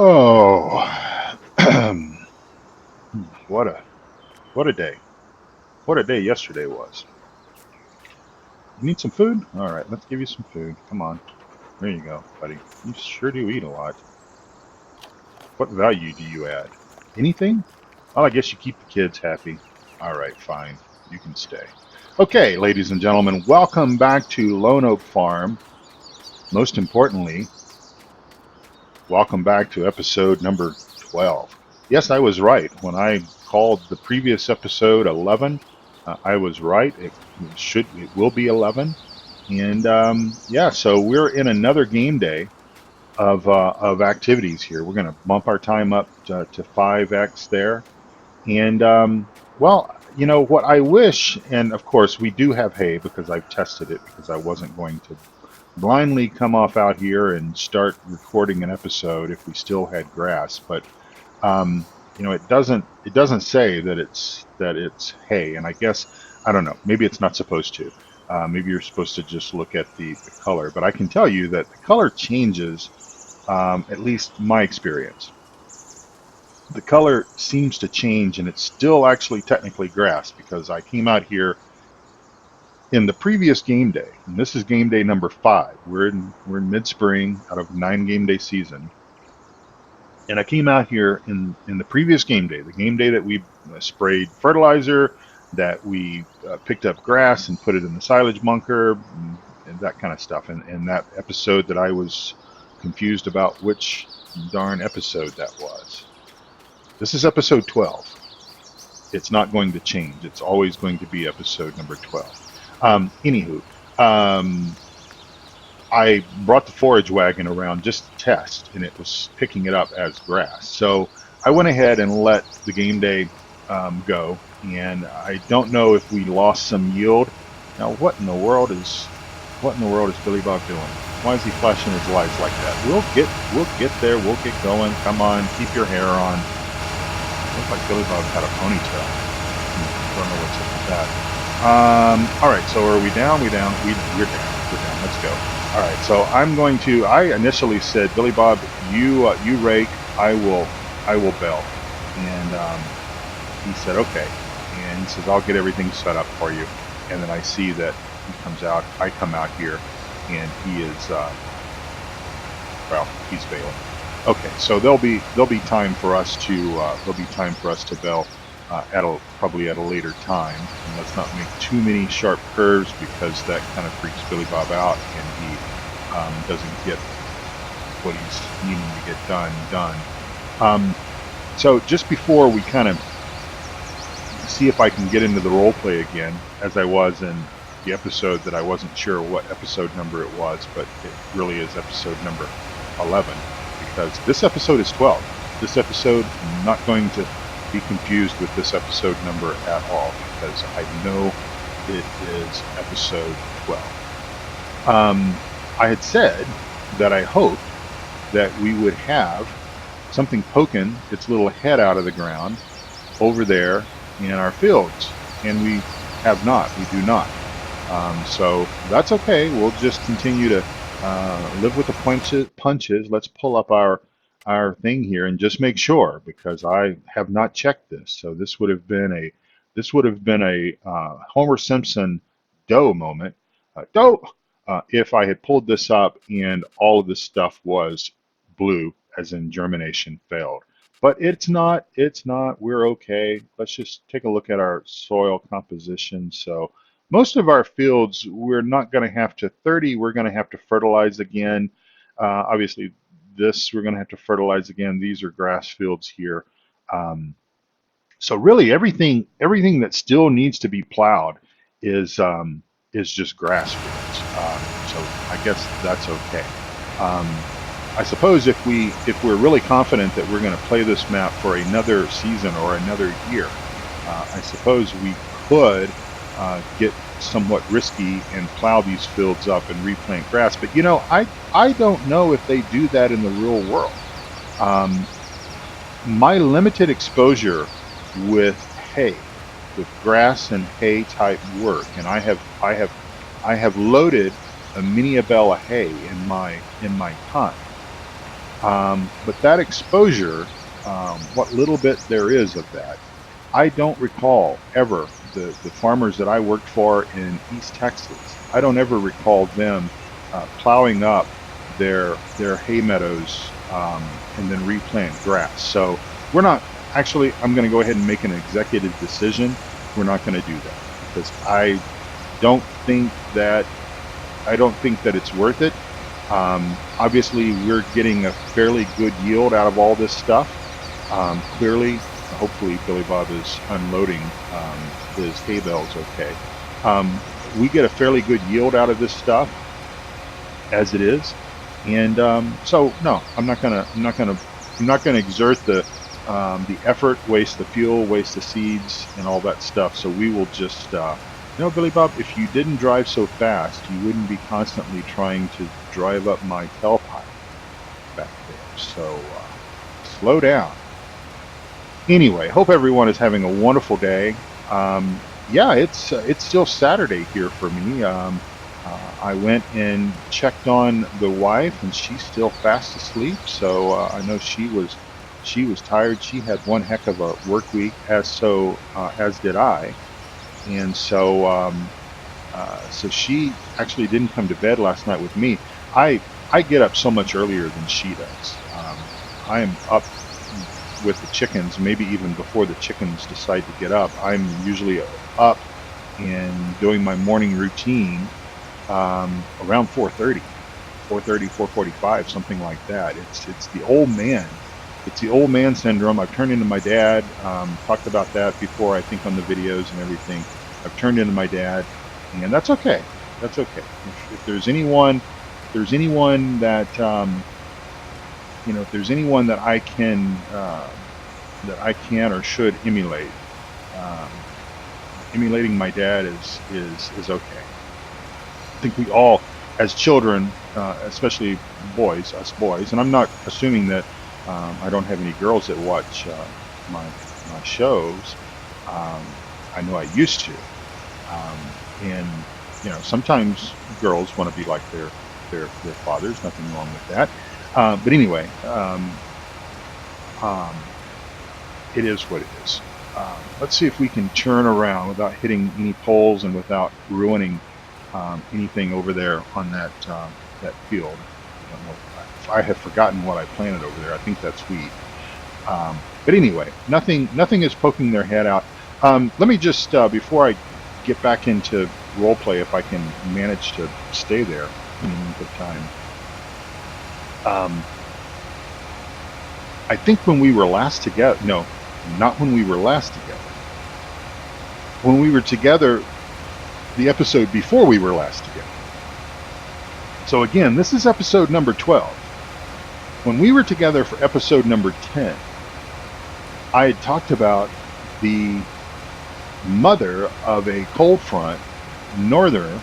Oh, what a what a day! What a day yesterday was. You need some food? All right, let's give you some food. Come on, there you go, buddy. You sure do eat a lot. What value do you add? Anything? Well, I guess you keep the kids happy. All right, fine. You can stay. Okay, ladies and gentlemen, welcome back to Lone Oak Farm. Most importantly, welcome back to episode number 12. Yes, I was right. When I called the previous episode 11, I was right. It will be 11. And yeah, so we're in another game day of activities here. We're going to bump our time up to 5x there. And well, you know what I wish, and of course we do have hay because I've tested it because I wasn't going to blindly come off out here and start recording an episode if we still had grass. But you know, it doesn't say that it's hay, and I guess I don't know. Maybe it's not supposed to. Maybe you're supposed to just look at the color. But I can tell you that the color changes. At least my experience. The color seems to change, and it's still actually technically grass because I came out here in the previous game day, and this is game day number 5. We're in mid-spring out of 9 game day season, and I came out here in the previous game day, the game day that we sprayed fertilizer, that we picked up grass and put it in the silage bunker, and that kind of stuff. And that episode that I was confused about which darn episode that was. This is episode 12. It's not going to change. It's always going to be episode number 12. Anywho, I brought the forage wagon around just to test, and it was picking it up as grass. So I went ahead and let the game day go, and I don't know if we lost some yield. Now, what in the world is Billy Bob doing? Why is he flashing his lights like that? We'll get there. We'll get going. Come on, keep your hair on. Looks like Billy Bob had a ponytail. Don't know what's up with that. All right, so are we down? We're down. We're down. Let's go. All right, so I initially said, Billy Bob, you rake. I will bell. And he said, okay. And he says, I'll get everything set up for you. And then I see that he comes out. I come out here, and he is well, he's bailing. Okay, so there'll be time for us to bell probably at a later time. And let's not make too many sharp curves because that kind of freaks Billy Bob out, and he doesn't get what he's needing to get done. So just before we kind of see if I can get into the role play again, as I was in the episode that I wasn't sure what episode number it was, but it really is episode number 11. Because this episode is 12. This episode, I'm not going to be confused with this episode number at all because I know it is episode 12. I had said that I hoped that we would have something poking its little head out of the ground over there in our fields, and we have not. We do not. So that's okay. We'll just continue to live with the punches. Let's pull up our thing here and just make sure, because I have not checked this. So this would have been a Homer Simpson dough moment. Dough. If I had pulled this up and all of this stuff was blue, as in germination failed. But it's not. It's not. We're okay. Let's just take a look at our soil composition. So most of our fields, we're not going to have to 30. We're going to have to fertilize again. Obviously, this we're going to have to fertilize again. These are grass fields here. So really, everything that still needs to be plowed is just grass fields. So I guess that's okay. I suppose if we're really confident that we're going to play this map for another season or another year, I suppose we could get somewhat risky and plow these fields up and replant grass. But you know, I don't know if they do that in the real world. My limited exposure with hay, with grass and hay type work, and I have loaded a mini bale of hay in my time. But that exposure, what little bit there is of that, I don't recall ever the farmers that I worked for in East Texas. I don't ever recall them plowing up their hay meadows and then replant grass. So we're not actually. I'm going to go ahead and make an executive decision. We're not going to do that because don't think that I don't think that it's worth it. Obviously, we're getting a fairly good yield out of all this stuff. Clearly, hopefully, Billy Bob is unloading his hay bales okay. We get a fairly good yield out of this stuff as it is, and so no, I'm not gonna exert the effort, waste the fuel, waste the seeds, and all that stuff. So we will just. Billy Bob, if you didn't drive so fast, you wouldn't be constantly trying to drive up my tailpipe back there. So slow down. Anyway, hope everyone is having a wonderful day. Yeah, it's still Saturday here for me. I went and checked on the wife, and she's still fast asleep. So I know she was tired. She had one heck of a work week, as did I. And so, so she actually didn't come to bed last night with me. I get up so much earlier than she does. I am up with the chickens, maybe even before the chickens decide to get up. I'm usually up and doing my morning routine around 4:30, 4:45, something like that. It's the old man. It's the old man syndrome. I've turned into my dad. Talked about that before, I think, on the videos and everything. I've turned into my dad, and that's okay. That's okay. If there's anyone that if there's anyone that I can or should emulate, emulating my dad is okay. I think we all, as children, especially us boys, and I'm not assuming that. I don't have any girls that watch my shows. I know I used to, and sometimes girls want to be like their fathers. Nothing wrong with that. But anyway, it is what it is. Let's see if we can turn around without hitting any poles and without ruining anything over there on that field. I don't know. I have forgotten what I planted over there. I think that's wheat. But anyway, nothing is poking their head out. Let me just, before I get back into role play, if I can manage to stay there in the length of time. I think when we were last together, no, not when we were last together. When we were together, the episode before we were last together. So again, this is episode number 12. When we were together for episode number 10, I had talked about the mother of a cold front, northerner,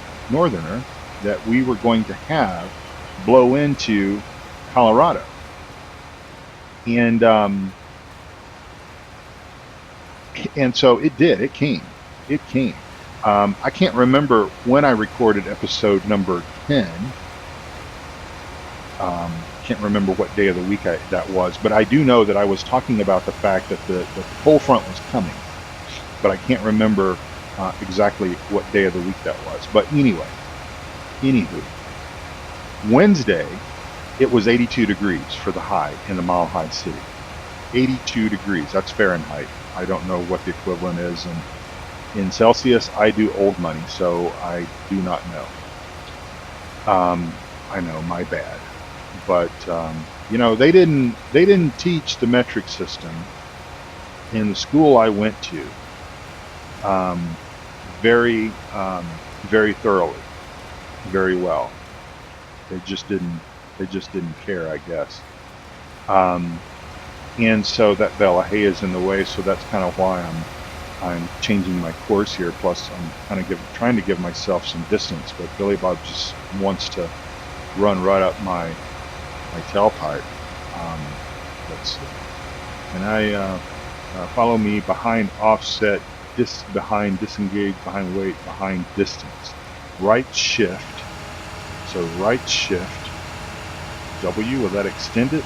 that we were going to have blow into Colorado. And so it did. It came. I can't remember when I recorded episode number 10. Can't remember what day of the week that was, but I do know that I was talking about the fact that the cold front was coming, but I can't remember exactly what day of the week that was. But anywho, Wednesday, it was 82 degrees for the high in the Mile High City. 82 degrees, that's Fahrenheit. I don't know what the equivalent is in Celsius. I do old money, so I do not know. I know, my bad. But they didn't teach the metric system in the school I went to very thoroughly, very well. They just didn't care, I guess. And so that bale of hay is in the way, so that's kind of why I'm changing my course here. Plus, I'm kind of trying to give myself some distance. But Billy Bob just wants to run right up my tailpipe. Let's see. And I follow me behind offset, behind disengage, behind wait, behind distance. Right shift. So right shift. W, will that extend it?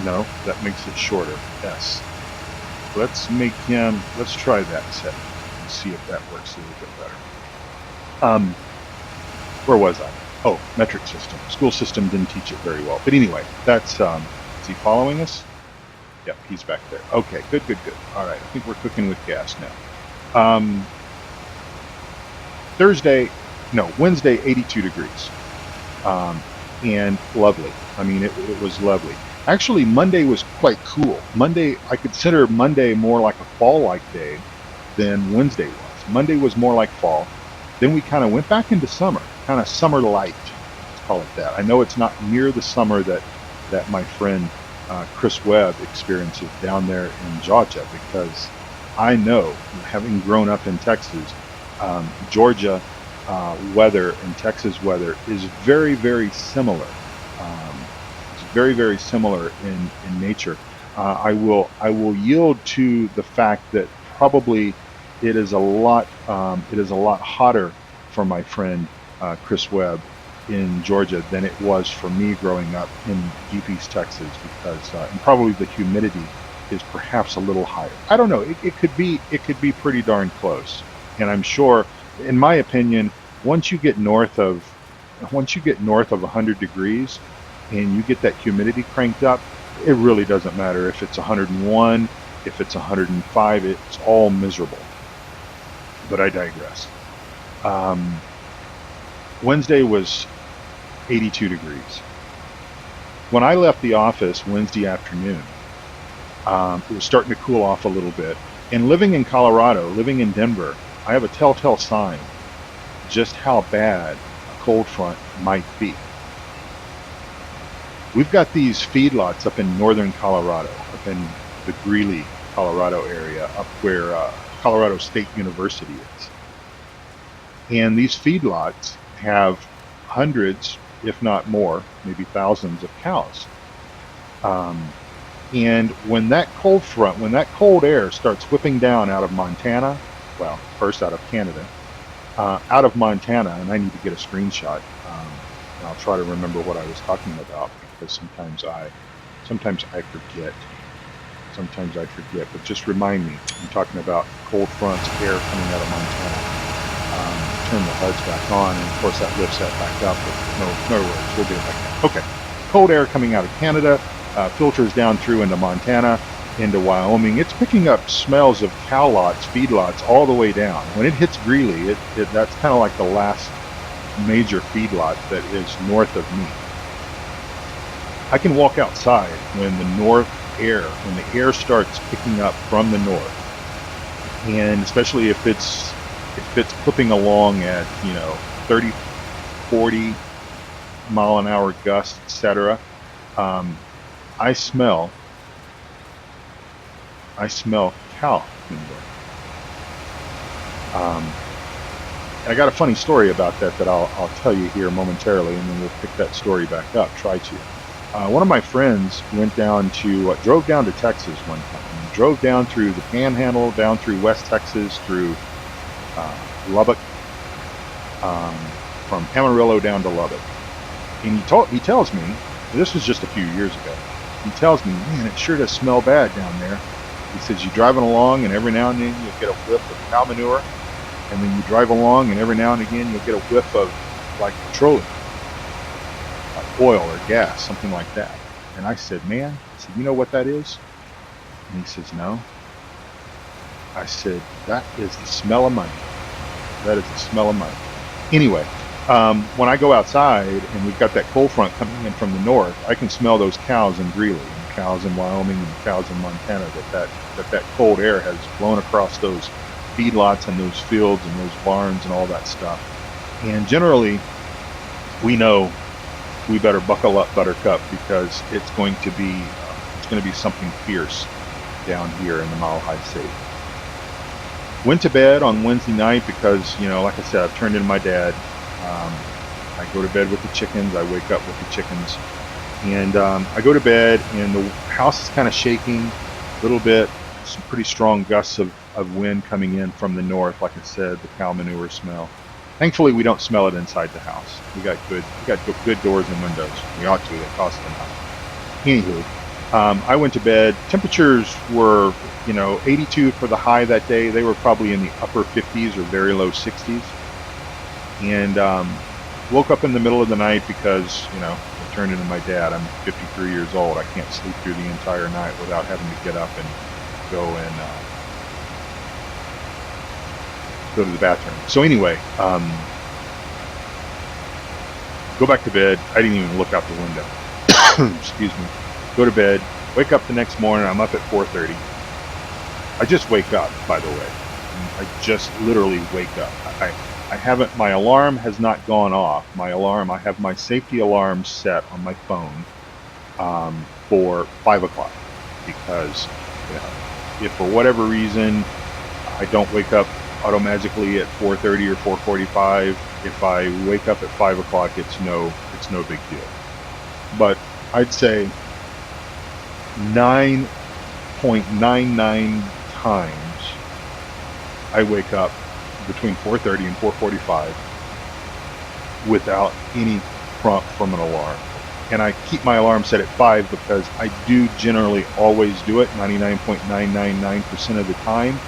No, that makes it shorter. S. Let's try that setting and see if that works a little bit better. Where was I? Oh, metric system. School system didn't teach it very well. But anyway, that's, is he following us? Yep, he's back there. Okay, good. All right, I think we're cooking with gas now. Wednesday, 82 degrees. And lovely. I mean, it was lovely. Actually, Monday was quite cool. Monday, I consider Monday more like a fall-like day than Wednesday was. Monday was more like fall. Then we kind of went back into summer, kind of summer light, let's call it that. I know it's not near the summer that my friend Chris Webb experiences down there in Georgia, because I know, having grown up in Texas, Georgia weather and Texas weather is very, very similar. It's very, very similar in nature. I will yield to the fact that probably it is a lot hotter for my friend Chris Webb in Georgia than it was for me growing up in deep East Texas, because and probably the humidity is perhaps a little higher. I don't know. It could be pretty darn close. And I'm sure, in my opinion, once you get north of 100 degrees and you get that humidity cranked up, it really doesn't matter if it's 101, if it's 105, it's all miserable. But I digress. Wednesday was 82 degrees. When I left the office Wednesday afternoon, it was starting to cool off a little bit. And living in Colorado, living in Denver, I have a telltale sign just how bad a cold front might be. We've got these feedlots up in northern Colorado, up in the Greeley, Colorado area, up where Colorado State University is. And these feedlots have hundreds, if not more, maybe thousands of cows. And when that cold air starts whipping down out of Montana, well, first out of Canada, out of Montana, and I need to get a screenshot, and I'll try to remember what I was talking about, because sometimes I forget. Sometimes I forget, but just remind me. I'm talking about cold fronts, air coming out of Montana. Turn the HUDs back on, and of course that lifts that back up, but no worries, we'll get it back down. Okay, cold air coming out of Canada, filters down through into Montana, into Wyoming. It's picking up smells of cow lots, feedlots, all the way down. When it hits Greeley, that's kind of like the last major feedlot that is north of me. I can walk outside when the air starts picking up from the north, and especially if it's clipping along at 30, 40 mile an hour gusts, etc. I smell cow manure. And I got a funny story about that I'll tell you here momentarily, and then we'll pick that story back up. Try to. One of my friends drove down to Texas one time. Drove down through the Panhandle, down through West Texas, through Lubbock, from Amarillo down to Lubbock. And he tells me, this was just a few years ago, he tells me, man, it sure does smell bad down there. He says, you're driving along and every now and then you'll get a whiff of cow manure, and then you drive along and every now and again you'll get a whiff of like petroleum, like oil or gas, something like that. And I said, man, you know what that is? And he says, no. I said, that is the smell of money. That is the smell of money. Anyway, when I go outside and we've got that cold front coming in from the north, I can smell those cows in Greeley, and cows in Wyoming, and cows in Montana, that cold air has blown across those feedlots and those fields and those barns and all that stuff. And generally, we know we better buckle up, Buttercup, because it's going to be something fierce down here in the Mile High City. Went to bed on Wednesday night because, like I said, I've turned into my dad. I go to bed with the chickens. I wake up with the chickens. And I go to bed, and the house is kind of shaking a little bit. Some pretty strong gusts of wind coming in from the north. Like I said, the cow manure smell. Thankfully, we don't smell it inside the house. We got good doors and windows. We ought to. It costs enough. Anywho, I went to bed. Temperatures were, 82 for the high that day. They were probably in the upper 50s or very low 60s. And woke up in the middle of the night because, I turned into my dad. I'm 53 years old. I can't sleep through the entire night without having to get up and go to the bathroom. So anyway, go back to bed. I didn't even look out the window. Excuse me. Go to bed. Wake up the next morning. I'm up at 4:30. I just wake up, by the way. I just literally wake up. I haven't, my alarm has not gone off. I have my safety alarm set on my phone for 5 o'clock because if for whatever reason I don't wake up automatically at 4:30 or 4:45, if I wake up at 5 o'clock, it's no big deal. But I'd say 9.99 times I wake up between 4:30 and 4:45 without any prompt from an alarm. And I keep my alarm set at 5 because I do generally always do it 99.999% of the time,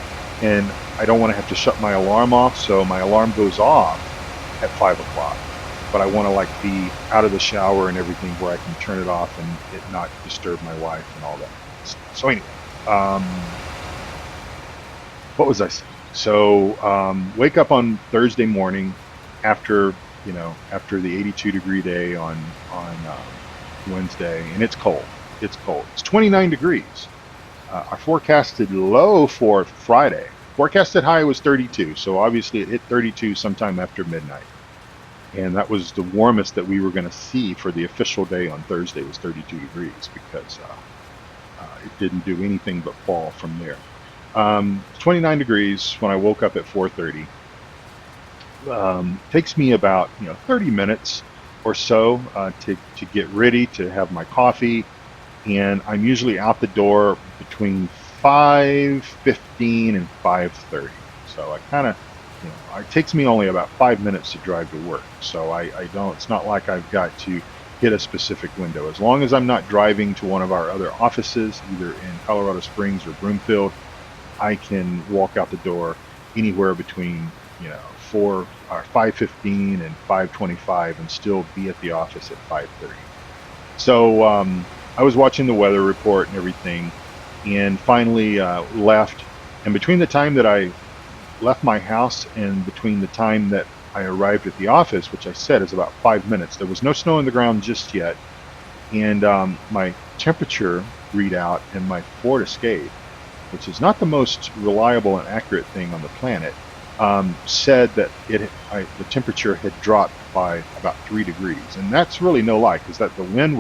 and I don't want to have to shut my alarm off, so my alarm goes off at 5 o'clock. But I want to be out of the shower and everything where I can turn it off and it not disturb my wife and all that. So anyway, what was I saying? So wake up on Thursday morning after the 82-degree day on Wednesday, and it's cold. It's 29 degrees. Our forecasted low for Friday. Forecasted high was 32, so obviously it hit 32 sometime after midnight. And that was the warmest that we were going to see for the official day on Thursday was 32 degrees because it didn't do anything but fall from there. 29 degrees when I woke up at 4:30. Takes me about 30 minutes or so to get ready to have my coffee, and I'm usually out the door between 5:15 and 5:30. So I kind of, it takes me only about 5 minutes to drive to work. So I don't. It's not like I've got to hit a specific window. As long as I'm not driving to one of our other offices, either in Colorado Springs or Broomfield, I can walk out the door anywhere between 5:15 and 5:25 and still be at the office at 5:30. So I was watching the weather report and everything, and finally left. And between the time that I left my house and between the time that I arrived at the office, which I said is about 5 minutes, there was no snow on the ground just yet, and my temperature readout in my Ford Escape, which is not the most reliable and accurate thing on the planet, said that the temperature had dropped by about 3 degrees, and that's really no lie, because that the wind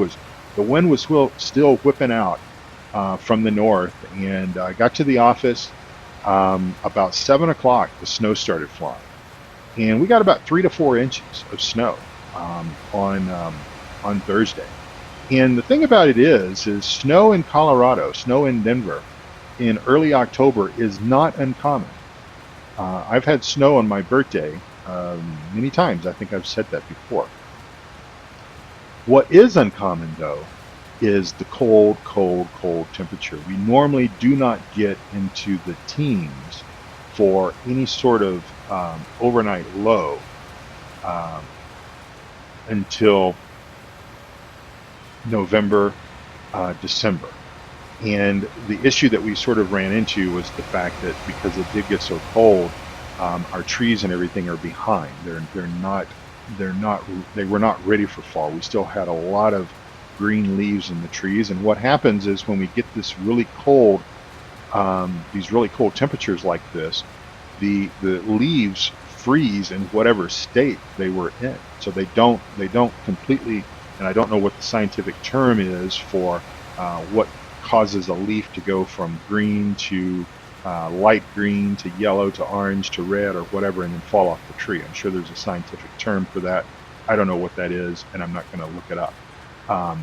was still whipping out from the north. And I got to the office about 7 o'clock. The snow started flying, and we got about 3 to 4 inches of snow on Thursday. And the thing about it is snow in Colorado, snow in Denver in early October is not uncommon. I've had snow on my birthday many times. I think I've said that before. What is uncommon, though, is the cold, cold, cold temperature. We normally do not get into the teens for any sort of overnight low until November, December. And the issue that we sort of ran into was the fact that because it did get so cold, our trees and everything are behind. They were not ready for fall. We still had a lot of green leaves in the trees. And what happens is when we get this really cold, these really cold temperatures like this, the leaves freeze in whatever state they were in. So they don't completely, and I don't know what the scientific term is for what causes a leaf to go from green to light green to yellow to orange to red or whatever and then fall off the tree. I'm sure there's a scientific term for that. I don't know what that is, and I'm not going to look it up. But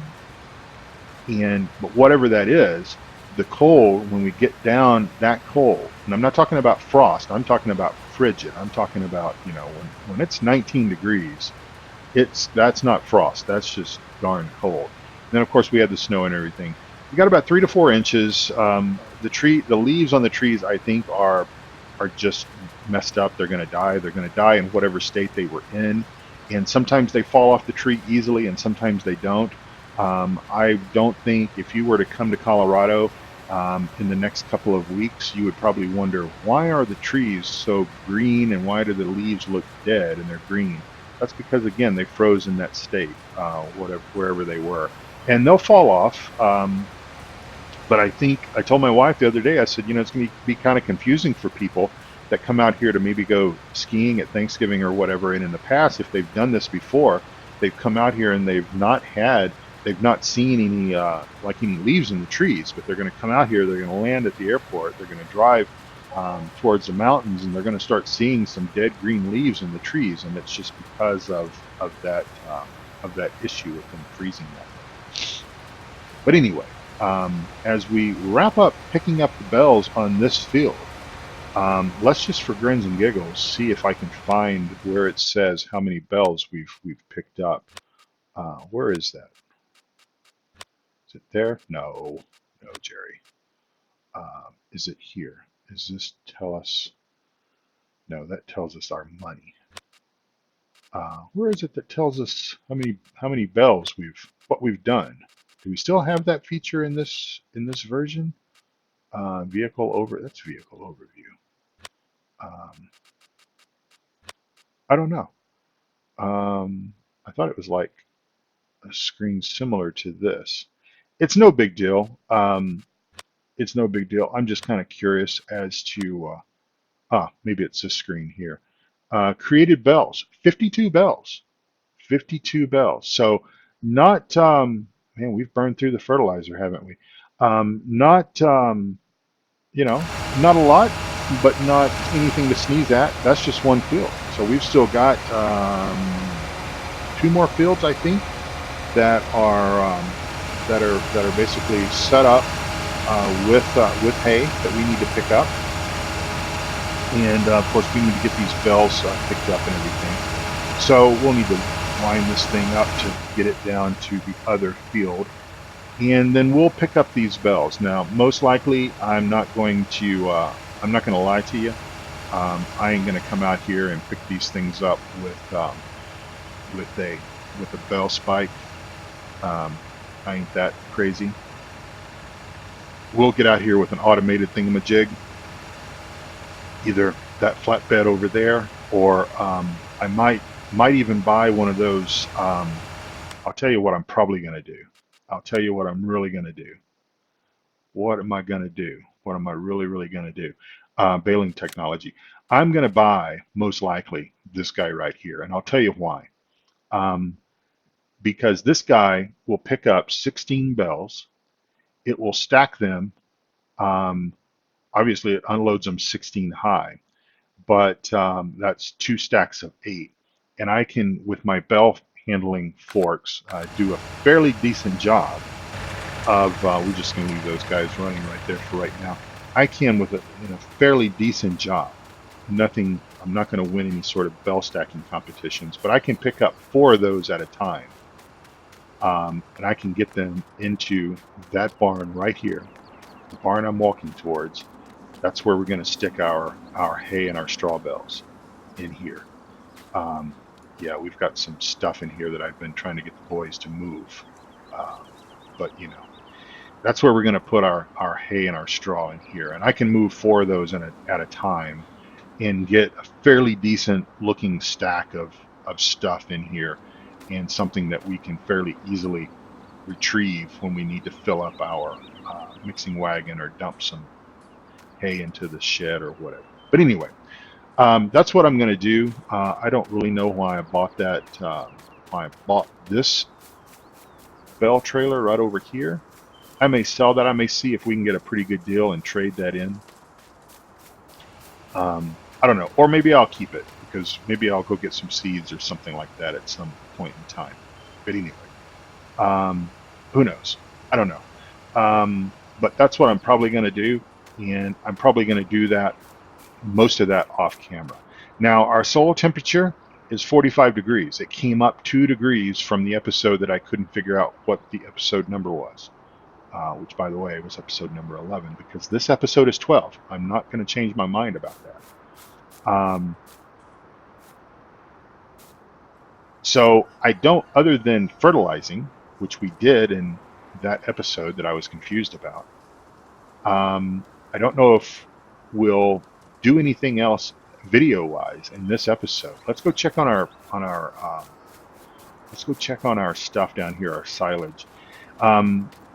whatever that is, the cold, when we get down that cold, and I'm not talking about frost, I'm talking about frigid. I'm talking about, when it's 19 degrees, that's not frost. That's just darn cold. And then, of course, we had the snow and everything. you got about 3 to 4 inches. The leaves on the trees, I think, are just messed up. They're going to die. They're going to die in whatever state they were in, and sometimes they fall off the tree easily, and sometimes they don't. I don't think if you were to come to Colorado in the next couple of weeks, you would probably wonder, why are the trees so green and why do the leaves look dead and they're green? That's because, again, they froze in that state, wherever they were, and they'll fall off. But I think I told my wife the other day, I said, it's going to be kind of confusing for people that come out here to maybe go skiing at Thanksgiving or whatever. And in the past, if they've done this before, they've come out here and they've not seen any leaves in the trees. But they're going to come out here, they're going to land at the airport, they're going to drive towards the mountains, and they're going to start seeing some dead green leaves in the trees, and it's just because of that issue with them freezing that way. But anyway. As we wrap up picking up the bells on this field, let's just, for grins and giggles, see if I can find where it says how many bells we've picked up. Where is that? Is it there? No, Jerry. Is it here? Does this tell us? No, that tells us our money. Where is it that tells us how many bells what we've done? Do we still have that feature in this version? That's vehicle overview. I don't know. I thought it was like a screen similar to this. It's no big deal. It's no big deal. I'm just kind of curious as to maybe it's this screen here. Created bells, 52 bells. 52 bells. So not man, we've burned through the fertilizer, haven't we? Not not a lot, but not anything to sneeze at. That's just one field. So we've still got 2 more fields, I think, that are basically set up with hay that we need to pick up, and of course we need to get these bells picked up and everything. So we'll need to line this thing up to get it down to the other field, and then we'll pick up these bells. Now, most likely, I'm not going to lie to you. I ain't going to come out here and pick these things up with a bell spike. I ain't that crazy. We'll get out here with an automated thingamajig, either that flatbed over there, or I might even buy one of those. I'll tell you what I'm probably going to do. I'll tell you what I'm really going to do. What am I going to do? What am I really going to do? Baling technology. I'm going to buy, most likely, this guy right here, and I'll tell you why. Because this guy will pick up 16 bells. It will stack them. Obviously, it unloads them 16 high, but that's 2 stacks of 8. And I can, with my bell handling forks, do a fairly decent job of, we're just going to leave those guys running right there for right now. I can, with a fairly decent job. I'm not going to win any sort of bell stacking competitions, but I can pick up 4 of those at a time. And I can get them into that barn right here, the barn I'm walking towards. That's where we're going to stick our hay and our straw bells, in here. Yeah, we've got some stuff in here that I've been trying to get the boys to move. But that's where we're going to put our hay and our straw in here. And I can move 4 of those at a time and get a fairly decent looking stack of stuff in here, and something that we can fairly easily retrieve when we need to fill up our mixing wagon or dump some hay into the shed or whatever. But anyway, that's what I'm going to do. I don't really know why I bought that. Why I bought this bell trailer right over here. I may sell that. I may see if we can get a pretty good deal and trade that in. I don't know. Or maybe I'll keep it, because maybe I'll go get some seeds or something like that at some point in time. But anyway, who knows? I don't know. But that's what I'm probably going to do. And I'm probably going to do that, most of that off camera. Now, our soil temperature is 45 degrees. It came up 2 degrees from the episode that I couldn't figure out what the episode number was. which, by the way, was episode number 11, because this episode is 12. I'm not going to change my mind about that. So I don't, other than fertilizing, which we did in that episode that I was confused about, I don't know if we'll do anything else video-wise in this episode. Let's go check on our let's go check on our stuff down here, our silage,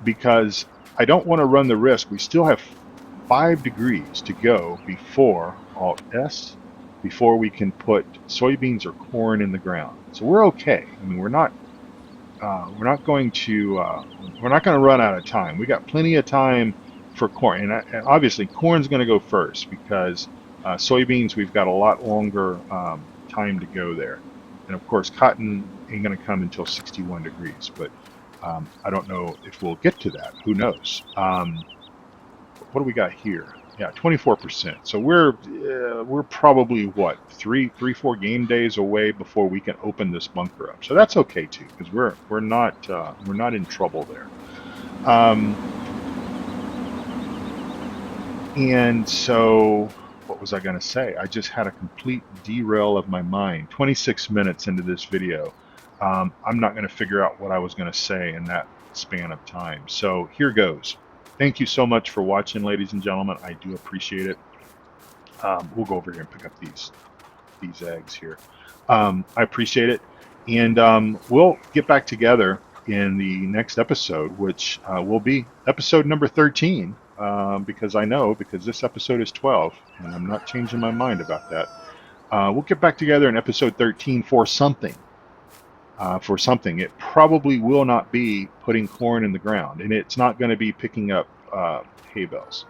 because I don't want to run the risk. We still have 5 degrees to go before Alt S, before we can put soybeans or corn in the ground. So we're okay. I mean, we're not going to run out of time. We got plenty of time for corn, and obviously corn's going to go first, because soybeans, we've got a lot longer time to go there, and of course cotton ain't going to come until 61 degrees. But I don't know if we'll get to that. Who knows? What do we got here? Yeah, 24%. So we're probably what, 4 game days away before we can open this bunker up. So that's okay too, because we're not in trouble there. And so what was I going to say? I just had a complete derail of my mind. 26 minutes into this video. I'm not going to figure out what I was going to say in that span of time. So here goes. Thank you so much for watching, ladies and gentlemen. I do appreciate it. We'll go over here and pick up these eggs here. I appreciate it. And we'll get back together in the next episode, which will be episode number 13, because this episode is 12, and I'm not changing my mind about that. We'll get back together in episode 13 for something. It probably will not be putting corn in the ground, and it's not going to be picking up hay bales.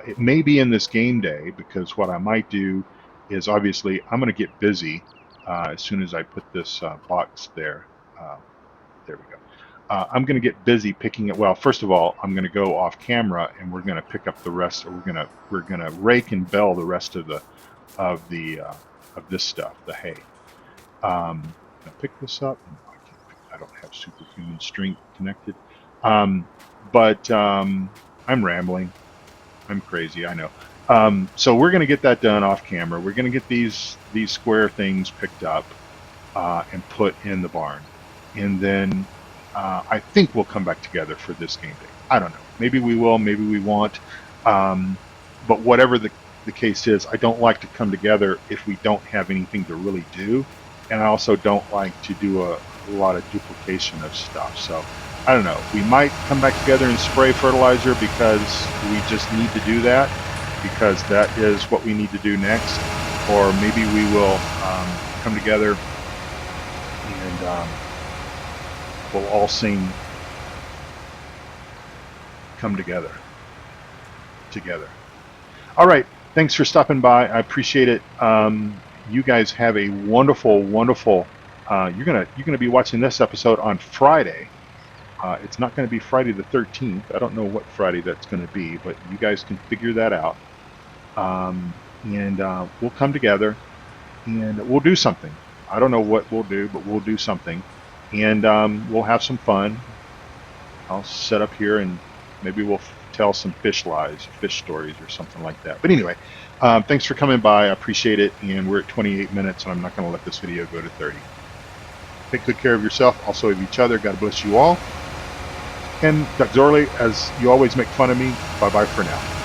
It may be in this game day, because what I might do is, obviously, I'm going to get busy as soon as I put this box there. There we go. I'm going to get busy picking it. Well, first of all, I'm going to go off camera, and we're going to pick up the rest. Or we're going to rake and bale the rest of this stuff, the hay. Pick this up. I don't have superhuman strength connected, but I'm rambling. I'm crazy, I know. So we're going to get that done off camera. We're going to get these square things picked up and put in the barn, and then I think we'll come back together for this game day. I don't know. Maybe we will. Maybe we won't. But whatever the case is, I don't like to come together if we don't have anything to really do. And I also don't like to do a lot of duplication of stuff. So I don't know. We might come back together and spray fertilizer, because we just need to do that, because that is what we need to do next. Or maybe we will come together and we'll all come together. All right. Thanks for stopping by. I appreciate it. You guys have a wonderful, wonderful. You're gonna be watching this episode on Friday. It's not going to be Friday the 13th. I don't know what Friday that's going to be, but you guys can figure that out. And we'll come together and we'll do something. I don't know what we'll do, but we'll do something, and we'll have some fun. I'll set up here and maybe we'll tell some fish stories or something like that. But anyway, thanks for coming by. I appreciate it. And we're at 28 minutes, and I'm not going to let this video go to 30. Take good care of yourself, also of each other. God bless you all. And Duckzorly, as you always make fun of me, bye-bye for now.